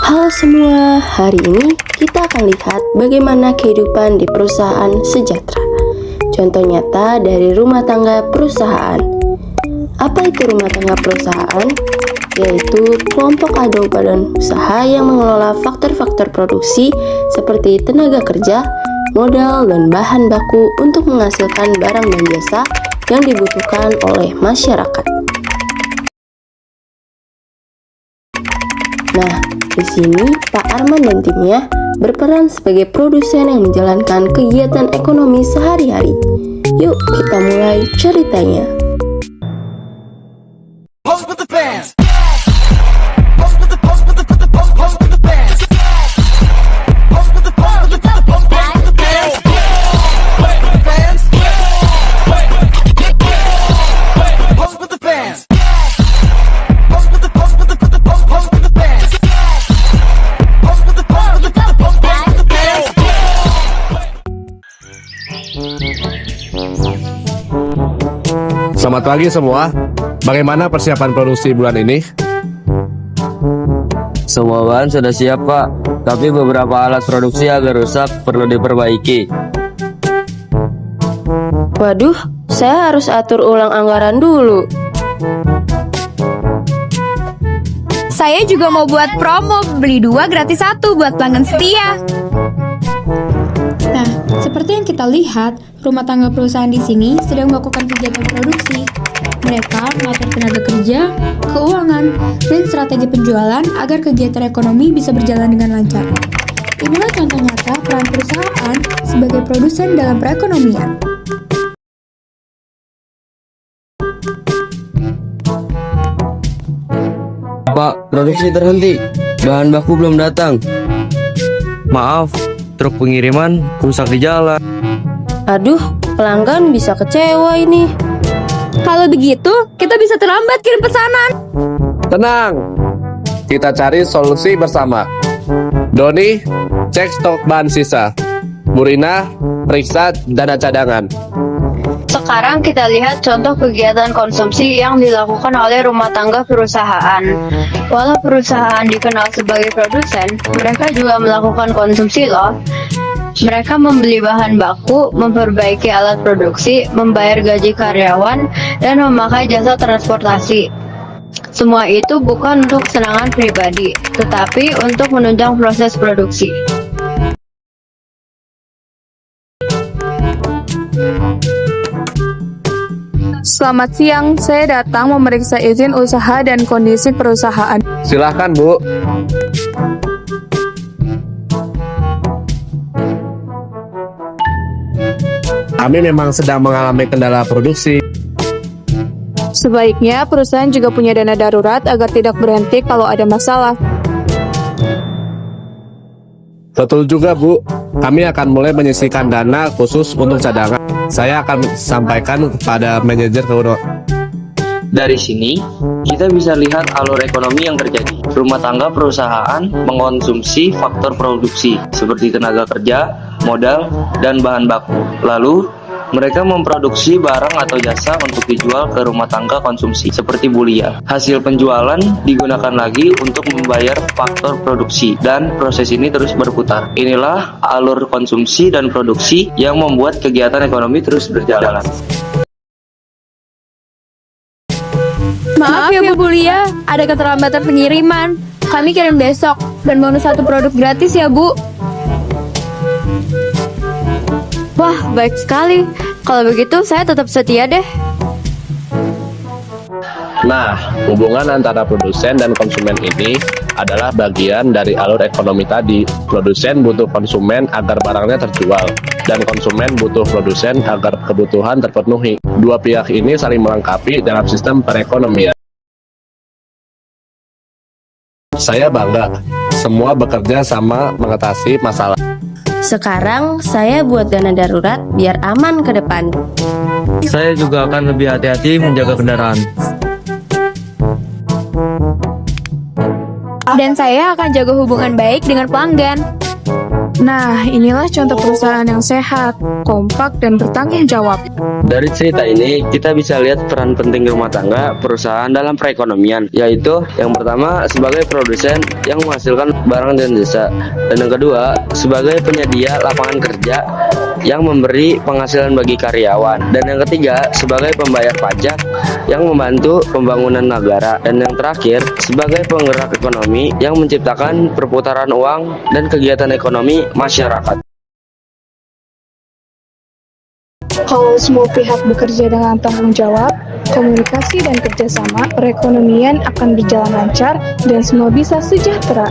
Halo semua, hari ini kita akan lihat bagaimana kehidupan di perusahaan sejahtera. Contoh nyata dari rumah tangga perusahaan. Apa itu rumah tangga perusahaan? Yaitu kelompok atau badan usaha yang mengelola faktor-faktor produksi seperti tenaga kerja, modal, dan bahan baku untuk menghasilkan barang dan jasa yang dibutuhkan oleh masyarakat. Nah, di sini Pak Arman dan timnya berperan sebagai produsen yang menjalankan kegiatan ekonomi sehari-hari. Yuk kita mulai ceritanya. Selamat pagi semua. Bagaimana persiapan produksi bulan ini? Semua bahan sudah siap, Pak. Tapi beberapa alat produksi agak rusak, perlu diperbaiki. Waduh, saya harus atur ulang anggaran dulu. Saya juga mau buat promo, beli 2 gratis 1 buat pelanggan setia. Nah, seperti yang kita lihat, rumah tangga perusahaan di sini sedang melakukan kegiatan produksi. Mereka mengatur tenaga kerja, keuangan, dan strategi penjualan agar kegiatan ekonomi bisa berjalan dengan lancar. Inilah contoh nyata peran perusahaan sebagai produsen dalam perekonomian. Pak, produksi terhenti. Bahan baku belum datang. Maaf, truk pengiriman rusak di jalan. Aduh, pelanggan bisa kecewa ini. Kalau begitu, kita bisa terlambat kirim pesanan. Tenang, kita cari solusi bersama. Doni, cek stok bahan sisa. Murina, periksa dana cadangan. Sekarang kita lihat contoh kegiatan konsumsi yang dilakukan oleh rumah tangga perusahaan. Walau perusahaan dikenal sebagai produsen, mereka juga melakukan konsumsi loh. Mereka membeli bahan baku, memperbaiki alat produksi, membayar gaji karyawan, dan memakai jasa transportasi. Semua itu bukan untuk kesenangan pribadi, tetapi untuk menunjang proses produksi. Selamat siang, saya datang memeriksa izin usaha dan kondisi perusahaan. Silahkan, Bu. Kami memang sedang mengalami kendala produksi. Sebaiknya perusahaan juga punya dana darurat agar tidak berhenti kalau ada masalah. Betul juga, Bu. Kami akan mulai menyisihkan dana khusus untuk cadangan. Saya akan sampaikan kepada manajer keuangan. Dari sini, kita bisa lihat alur ekonomi yang terjadi. Rumah tangga perusahaan mengonsumsi faktor produksi seperti tenaga kerja, modal, dan bahan baku. Lalu, mereka memproduksi barang atau jasa untuk dijual ke rumah tangga konsumsi seperti bulia. Hasil penjualan digunakan lagi untuk membayar faktor produksi dan proses ini terus berputar. Inilah alur konsumsi dan produksi yang membuat kegiatan ekonomi terus berjalan. Maaf ya Bu Lia, ada keterlambatan pengiriman. Kami kirim besok, dan bonus 1 produk gratis ya Bu. Wah, baik sekali. Kalau begitu, saya tetap setia deh. Nah, hubungan antara produsen dan konsumen ini adalah bagian dari alur ekonomi tadi. Produsen butuh konsumen agar barangnya terjual, dan konsumen butuh produsen agar kebutuhan terpenuhi. Dua pihak ini saling melengkapi dalam sistem perekonomian. Saya bangga, semua bekerja sama mengatasi masalah. Sekarang saya buat dana darurat biar aman ke depan. Saya juga akan lebih hati-hati menjaga kendaraan. Dan saya akan jaga hubungan baik dengan pelanggan. Nah, inilah contoh perusahaan yang sehat, kompak, dan bertanggung jawab. Dari cerita ini, kita bisa lihat peran penting rumah tangga perusahaan dalam perekonomian, yaitu yang pertama sebagai produsen yang menghasilkan barang dan jasa, dan yang kedua sebagai penyedia lapangan kerja yang memberi penghasilan bagi karyawan, dan yang ketiga sebagai pembayar pajak yang membantu pembangunan negara, dan yang terakhir sebagai penggerak ekonomi yang menciptakan perputaran uang dan kegiatan ekonomi masyarakat. Kalau semua pihak bekerja dengan tanggung jawab, komunikasi dan kerjasama, perekonomian akan berjalan lancar dan semua bisa sejahtera.